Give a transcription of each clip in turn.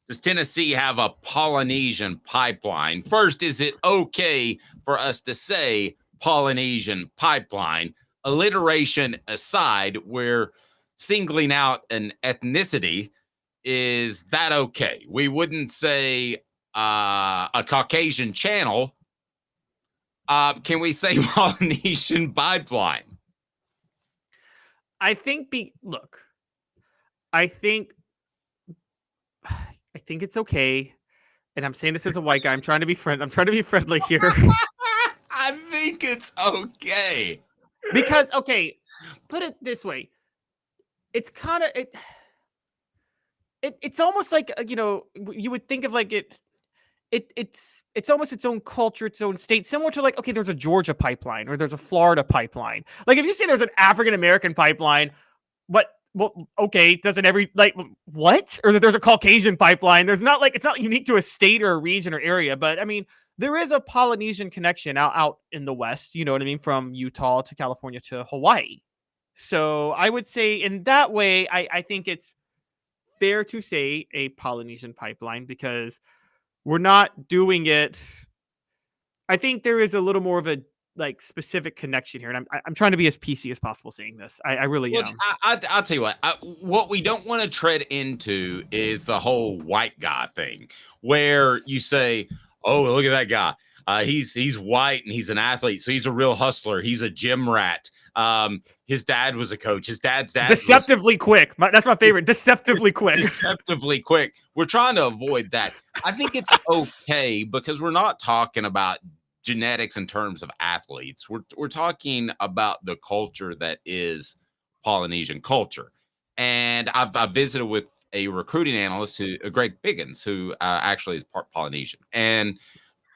Does Tennessee have a Polynesian pipeline? First, is it okay for us to say Polynesian pipeline? Alliteration aside, we're singling out an ethnicity. Is that okay? We wouldn't say a Caucasian channel. Can we say Polynesian pipeline? I think look, I think it's okay. And I'm saying this as a white guy. I'm trying to be friendly here. I think it's okay. Because, okay, put it this way. It's kind of it's almost like, you would think of like it's almost its own culture, its own state, similar to like, okay, there's a Georgia pipeline or there's a Florida pipeline. Like if you say there's an African American pipeline, well, okay, doesn't every like what? Or that there's a Caucasian pipeline. There's not like it's not unique to a state or a region or area, but I mean, there is a Polynesian connection out in the West, you know what I mean, from Utah to California to Hawaii. So I would say in that way, I think it's fair to say a Polynesian pipeline because we're not doing it. I think there is a little more of a like specific connection here, and I'm trying to be as PC as possible saying this. I really am. I'll tell you what we don't want to tread into is the whole white guy thing, where you say, "Oh, look at that guy. He's white and he's an athlete, so he's a real hustler. He's a gym rat. His dad was a coach. His dad's dad deceptively quick. That's my favorite. Deceptively quick. Deceptively quick. We're trying to avoid that. I think it's okay because we're not talking about genetics in terms of athletes. We're talking about the culture that is Polynesian culture. And I've visited with a recruiting analyst, Greg Biggins, who actually is part Polynesian. And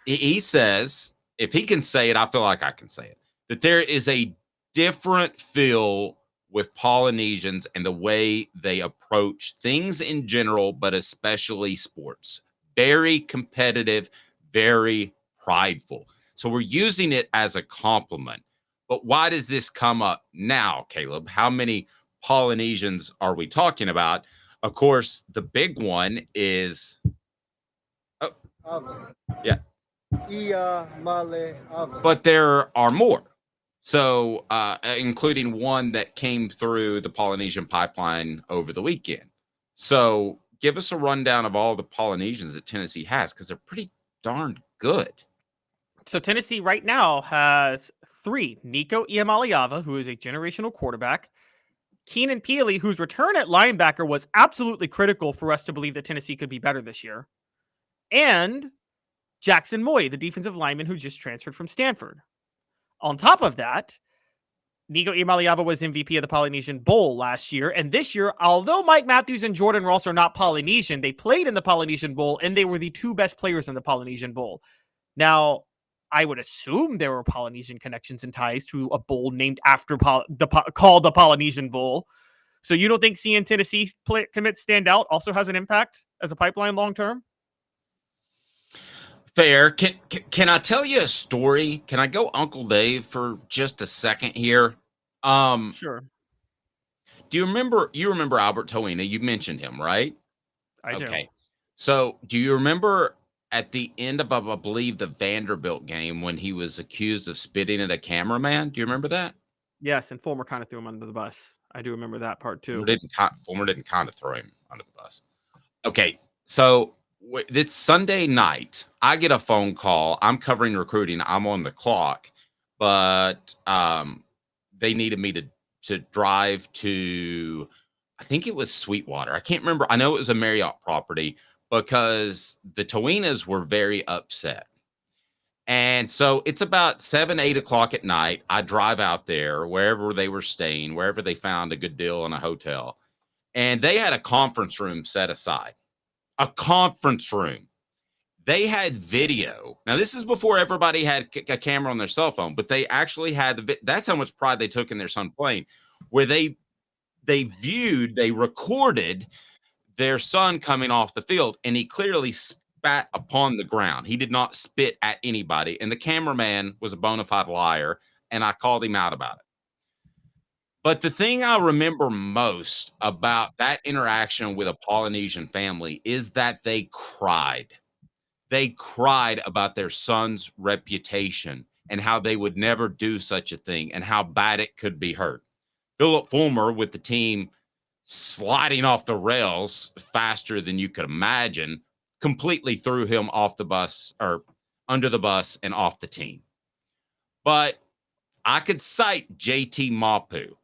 he says, if he can say it, I feel like I can say it, that there is a different feel with Polynesians and the way they approach things in general, but especially sports. Very competitive, very prideful. So we're using it as a compliment. But why does this come up now, Caleb? How many Polynesians are we talking about? Of course, the big one is yeah. But there are more. So, including one that came through the Polynesian pipeline over the weekend. So, give us a rundown of all the Polynesians that Tennessee has because they're pretty darn good. So, Tennessee right now has 3. Nico Iamaleava, who is a generational quarterback. Keenan Pili, whose return at linebacker was absolutely critical for us to believe that Tennessee could be better this year. And Jaxson Moi, the defensive lineman who just transferred from Stanford. On top of that, Nico Iamaleava was MVP of the Polynesian Bowl last year. And this year, although Mike Matthews and Jordan Ross are not Polynesian, they played in the Polynesian Bowl and they were the 2 best players in the Polynesian Bowl. Now, I would assume there were Polynesian connections and ties to a bowl named after called the Polynesian Bowl. So you don't think seeing Tennessee commits stand out also has an impact as a pipeline long term? Fair. Can I tell you a story? Can I go Uncle Dave for just a second here? Sure. Do you remember Albert Toina? You mentioned him, right? I do. Okay. So do you remember at the end of, I believe, the Vanderbilt game when he was accused of spitting at a cameraman? Do you remember that? Yes, and Fulmer kind of threw him under the bus. I do remember that part too. Fulmer didn't kind of throw him under the bus. Okay, so this Sunday night, I get a phone call. I'm covering recruiting. I'm on the clock, but they needed me to drive to, I think it was Sweetwater. I can't remember. I know it was a Marriott property because the Toinas were very upset. And so it's about 7, 8 o'clock at night. I drive out there, wherever they were staying, wherever they found a good deal in a hotel. And they had a conference room set aside. A conference room. They had video. Now, this is before everybody had a camera on their cell phone, but they actually had that's how much pride they took in their son playing, where they recorded their son coming off the field, and he clearly spat upon the ground. He did not spit at anybody, and the cameraman was a bona fide liar, and I called him out about it. But the thing I remember most about that interaction with a Polynesian family is that they cried. They cried about their son's reputation and how they would never do such a thing and how bad it could be hurt. Philip Fulmer with the team sliding off the rails faster than you could imagine completely threw him off the bus or under the bus and off the team. But I could cite JT Mapu.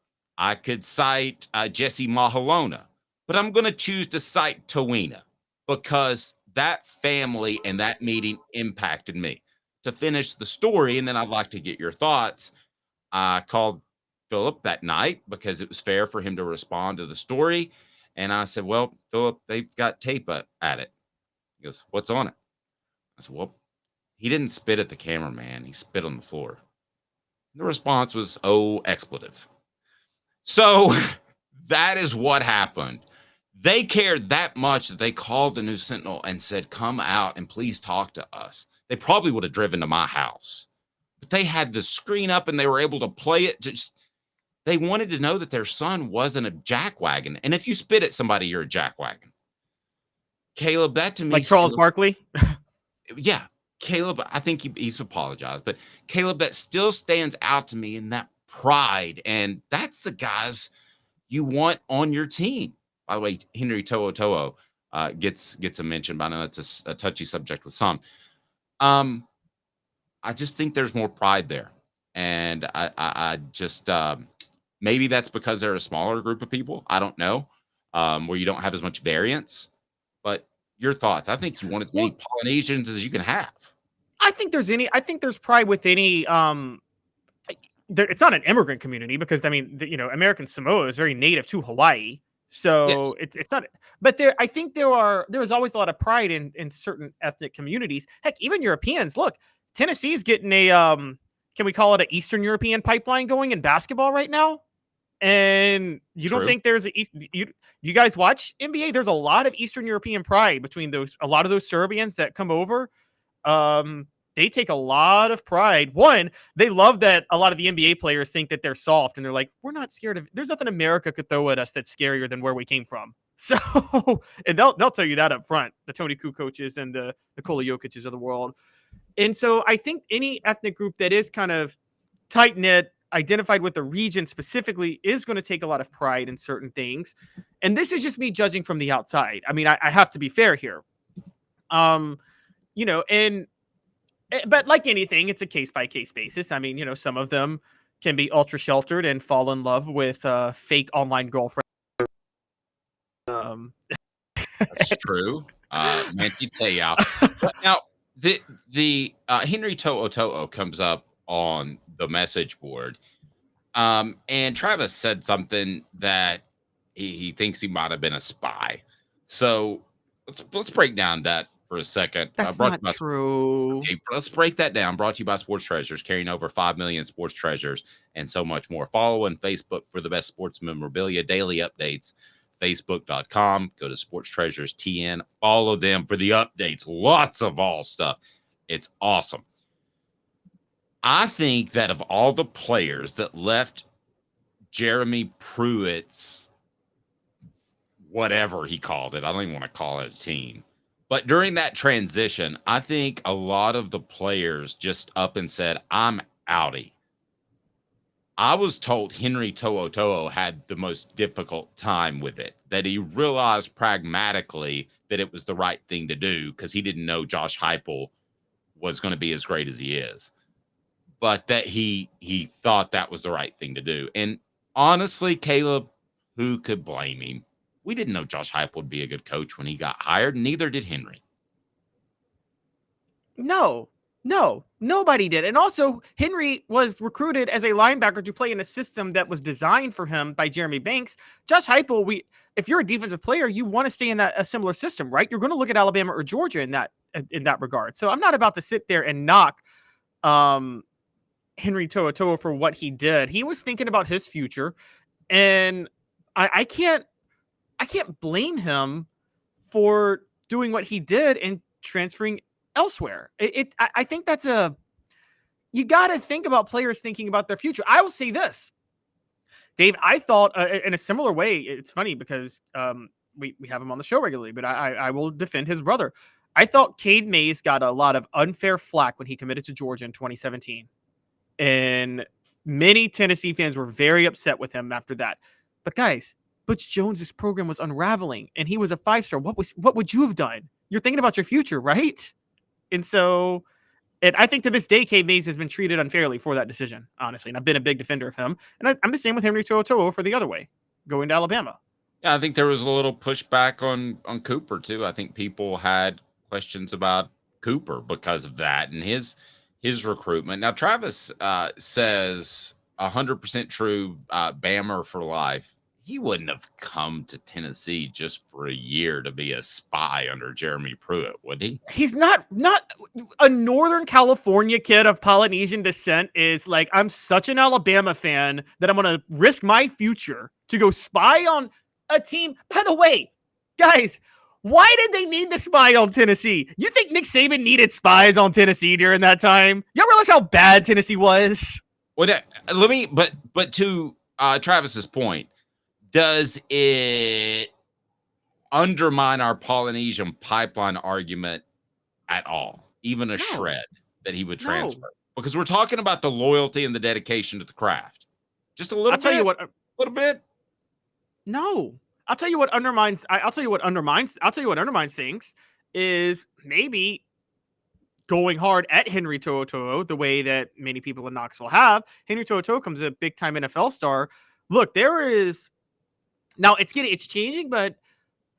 I could cite Jesse Mahalona, but I'm going to choose to cite Tawina because that family and that meeting impacted me. To finish the story, and then I'd like to get your thoughts, I called Philip that night because it was fair for him to respond to the story. And I said, well, Philip, they've got tape at it. He goes, what's on it? I said, well, he didn't spit at the cameraman. He spit on the floor. The response was, oh, expletive. So that is what happened. They cared that much that they called the News Sentinel and said, come out and please talk to us. They probably would have driven to my house. But they had the screen up and they were able to play it. They wanted to know that their son wasn't a jackwagon. And if you spit at somebody, you're a jackwagon. Caleb, that to me... Like Charles Barkley? Yeah. Caleb, I think he's apologized. But Caleb, that still stands out to me in that pride. And that's the guys you want on your team. By the way, Henry To'o gets a mention, but I know it's a touchy subject with some. I just think there's more pride there. And I just maybe that's because they're a smaller group of people. I don't know, where you don't have as much variance. But your thoughts? I think you want as many Polynesians as you can have. I think there's pride with any it's not an immigrant community because I mean, American Samoa is very native to Hawaii. So Yes. it's not, but I think there is always a lot of pride in certain ethnic communities. Heck, even Europeans. Look, Tennessee's getting a can we call it an Eastern European pipeline going in basketball right now? And you True. don't think there's you guys watch NBA? There's a lot of Eastern European pride between a lot of those Serbians that come over. They take a lot of pride. One, they love that a lot of the NBA players think that they're soft and they're like, we're not scared of, there's nothing America could throw at us that's scarier than where we came from. So, and they'll tell you that up front, the Tony Kukocs and the Nikola Jokic's of the world. And so I think any ethnic group that is kind of tight knit, identified with the region specifically, is going to take a lot of pride in certain things. And this is just me judging from the outside. I mean, I have to be fair here. But like anything, it's a case by case basis. I mean, some of them can be ultra sheltered and fall in love with fake online girlfriend. That's true. Now, the Henry To'o comes up on the message board. And Travis said something that he thinks he might have been a spy. So let's break down that for a second. That's not true. Okay, let's break that down. Brought to you by Sports Treasures, carrying over 5 million sports treasures and so much more. Follow on Facebook for the best sports memorabilia, daily updates, facebook.com. Go to Sports Treasures TN. Follow them for the updates. Lots of all stuff. It's awesome. I think that of all the players that left Jeremy Pruitt's, whatever he called it, I don't even want to call it a team. But during that transition, I think a lot of the players just up and said, I'm outie. I was told Henry To'o had the most difficult time with it, that he realized pragmatically that it was the right thing to do because he didn't know Josh Heupel was going to be as great as he is. But that he thought that was the right thing to do. And honestly, Caleb, who could blame him? We didn't know Josh Heupel would be a good coach when he got hired. Neither did Henry. No, nobody did. And also, Henry was recruited as a linebacker to play in a system that was designed for him by Jeremy Banks. Josh Heupel, if you're a defensive player, you want to stay in a similar system, right? You're going to look at Alabama or Georgia in that regard. So I'm not about to sit there and knock Henry To'o for what he did. He was thinking about his future, and I can't blame him for doing what he did and transferring elsewhere. I think that's you got to think about players thinking about their future. I will say this. Dave, I thought in a similar way. It's funny because we have him on the show regularly, but I will defend his brother. I thought Cade Mays got a lot of unfair flack when he committed to Georgia in 2017, and many Tennessee fans were very upset with him after that. But guys, Butch Jones's program was unraveling, and he was a 5-star. What would you have done? You're thinking about your future, right? And so, and I think to this day, Cade Mays has been treated unfairly for that decision, honestly. And I've been a big defender of him. And I'm the same with Henry To'oTo'o for the other way, going to Alabama. Yeah, I think there was a little pushback on Cooper too. I think people had questions about Cooper because of that and his recruitment. Now Travis says 100% true, Bammer for life. He wouldn't have come to Tennessee just for a year to be a spy under Jeremy Pruitt, would he? He's not a Northern California kid of Polynesian descent is like, I'm such an Alabama fan that I'm going to risk my future to go spy on a team. By the way, guys, why did they need to spy on Tennessee? You think Nick Saban needed spies on Tennessee during that time? Y'all realize how bad Tennessee was? Well, but to Travis's point, does it undermine our Polynesian pipeline argument at all, even a shred that he would transfer? Because we're talking about the loyalty and the dedication to the craft. Just a little bit. A little bit. No. I'll tell you what undermines things is maybe going hard at Henry To'oTo'o the way that many people in Knoxville have. Henry To'oTo'o comes a big time NFL star. Look, there is now it's changing, but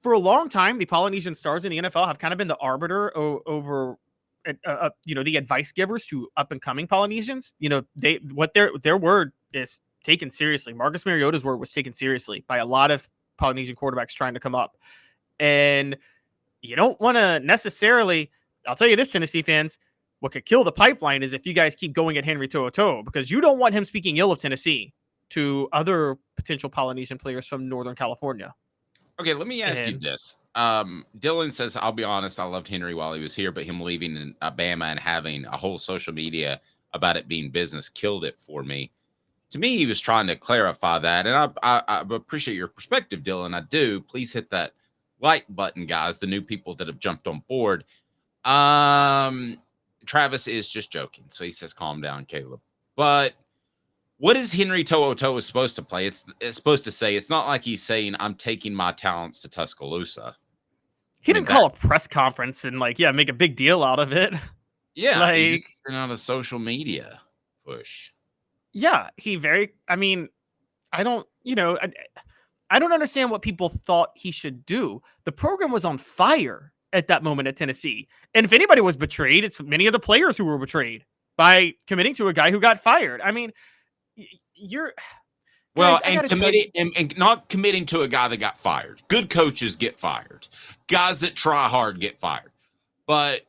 for a long time, the Polynesian stars in the NFL have kind of been the arbiter over, the advice givers to up and coming Polynesians. Their word is taken seriously. Marcus Mariota's word was taken seriously by a lot of Polynesian quarterbacks trying to come up, and you don't want to necessarily. I'll tell you this, Tennessee fans, what could kill the pipeline is if you guys keep going at Henry To'oTo'o, because you don't want him speaking ill of Tennessee to other potential Polynesian players from Northern California. Okay, let me ask you this. Dylan says, I'll be honest, I loved Henry while he was here, but him leaving in Alabama and having a whole social media about it being business killed it for me. To me, he was trying to clarify that, and I appreciate your perspective, Dylan. I do. Please hit that like button, guys, the new people that have jumped on board. Travis is just joking, so he says, calm down, Caleb. But what is Henry To'oTo'o supposed to play? It's supposed to say, it's not like he's saying, I'm taking my talents to Tuscaloosa. He didn't call a press conference and make a big deal out of it. Yeah, he just sent out a social media push. Yeah, I don't understand what people thought he should do. The program was on fire at that moment at Tennessee. And if anybody was betrayed, it's many of the players who were betrayed by committing to a guy who got fired. I mean, and not committing to a guy that got fired. Good coaches get fired. Guys that try hard get fired. But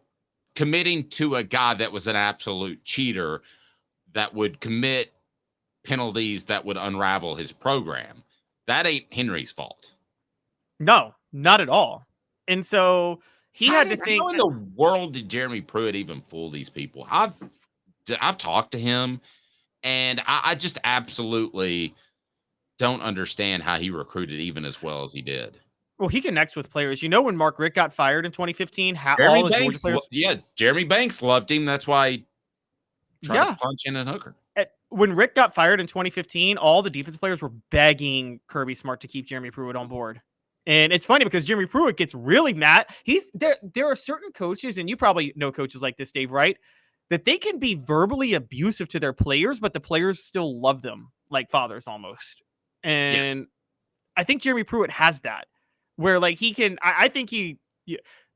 committing to a guy that was an absolute cheater that would commit penalties that would unravel his program, that ain't Henry's fault. No, not at all. And so he had to think, how in the world did Jeremy Pruitt even fool these people? I've talked to him, and I just absolutely don't understand how he recruited even as well as he did. Well, he connects with players. When Mark Richt got fired in 2015, Jeremy Banks loved him. That's why he tried to punch in a hooker. When Rick got fired in 2015, all the defensive players were begging Kirby Smart to keep Jeremy Pruitt on board. And it's funny because Jeremy Pruitt gets really mad. There are certain coaches, and you probably know coaches like this, Dave, right? That they can be verbally abusive to their players, but the players still love them like fathers almost. And yes. I think Jeremy Pruitt has that, where he can. I think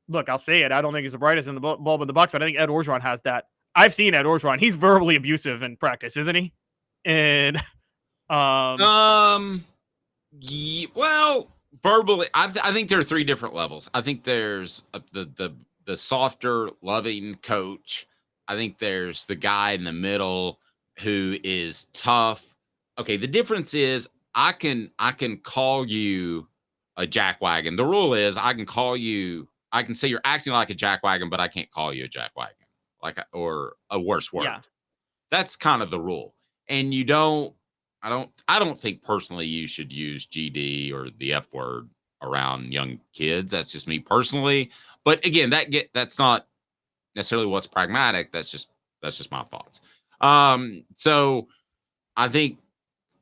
look, I'll say it. I don't think he's the brightest in the bulb in the box, but I think Ed Orgeron has that. I've seen Ed Orgeron. He's verbally abusive in practice, isn't he? And verbally, I think there are three different levels. I think there's the softer, loving coach. I think there's the guy in the middle who is tough. Okay, the difference is I can call you a jackwagon. The rule is I can say you're acting like a jackwagon, but I can't call you a jackwagon. Or a worse word. Yeah. That's kind of the rule. And you don't I don't think personally you should use GD or the F word around young kids. That's just me personally. But again, that's not necessarily what's pragmatic. That's just my thoughts. So I think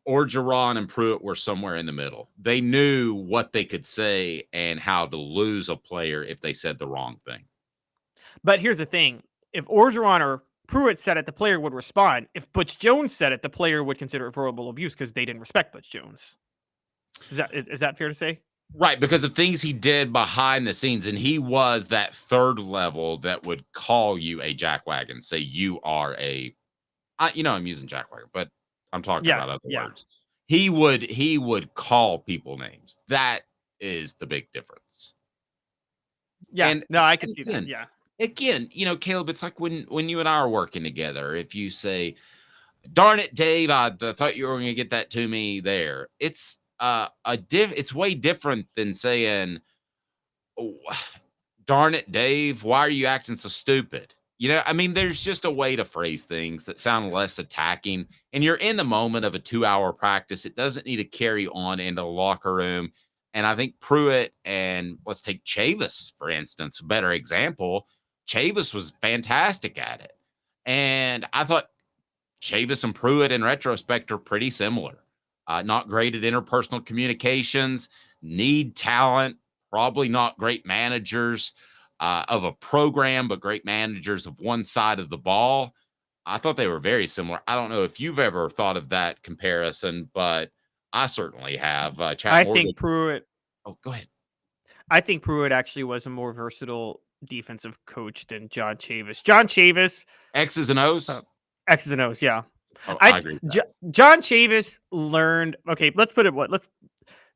Orgeron and Pruitt were somewhere in the middle. They knew what they could say and how to lose a player if they said the wrong thing. But here's the thing. If Orgeron or Pruitt said it, the player would respond. If Butch Jones said it, the player would consider it verbal abuse because they didn't respect Butch Jones. Is that fair to say? Right, because of things he did behind the scenes, and he was that third level that would call you a jackwagon, say you are I'm using jackwagon, but I'm talking about other words. He would call people names. That is the big difference. Yeah, and, no, I can see that. Yeah. Again, Caleb, it's like when you and I are working together. If you say, "Darn it, Dave, I thought you were going to get that to me there," it's it's way different than saying, "Oh, darn it, Dave, why are you acting so stupid?" I mean, there's just a way to phrase things that sound less attacking. And you're in the moment of a 2-hour practice. It doesn't need to carry on into the locker room. And I think Pruitt and let's take Chavis, for instance, a better example. Chavis was fantastic at it. And I thought Chavis and Pruitt in retrospect are pretty similar. Not great at interpersonal communications, need talent, probably not great managers of a program, but great managers of one side of the ball. I thought they were very similar. I don't know if you've ever thought of that comparison, but I certainly have. I think Pruitt. Oh, go ahead. I think Pruitt actually was a more versatile defensive coach than John Chavis. John Chavis, X's and O's. X's and O's, yeah. Oh, I agree. John Chavis learned. Okay, let's put it.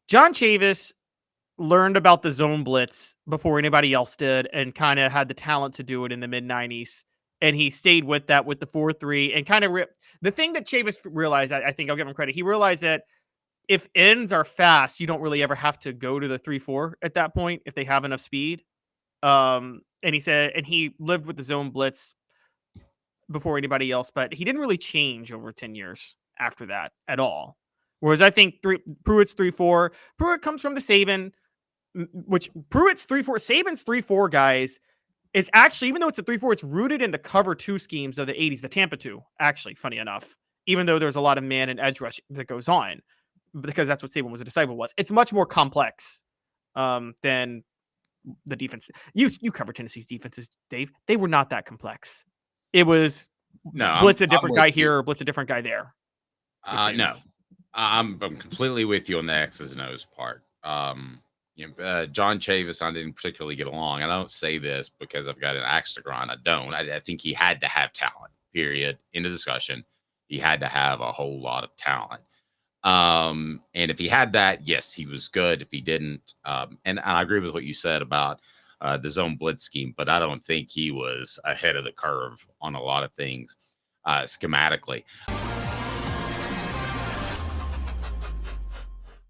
John Chavis learned about the zone blitz before anybody else did, and kind of had the talent to do it in the mid '90s. And he stayed with that with the 4-3, and kind of the thing that Chavis realized. I think I'll give him credit. He realized that if ends are fast, you don't really ever have to go to the 3-4 at that point if they have enough speed. And he said, and he lived with the zone blitz before anybody else, but he didn't really change over 10 years after that at all. Whereas I think Pruitt's 3-4, Pruitt comes from the Saban, which Pruitt's 3-4, Saban's 3-4 guys. It's actually, even though it's a 3-4, it's rooted in the cover 2 schemes of the 80s, the Tampa 2, actually, funny enough, even though there's a lot of man and edge rush that goes on, because that's what Saban was a disciple was. It's much more complex than the defense. You cover Tennessee's defenses, Dave. They were not that complex. It was blitz a different guy here or blitz a different guy there. No, I'm completely with you on the X's and O's part. John Chavis, I didn't particularly get along. I don't say this because I've got an axe to grind. I don't. I think he had to have talent, period. End of discussion. He had to have a whole lot of talent. And if he had that, yes, he was good. If he didn't, and I agree with what you said about the zone blitz scheme, but I don't think he was ahead of the curve on a lot of things schematically.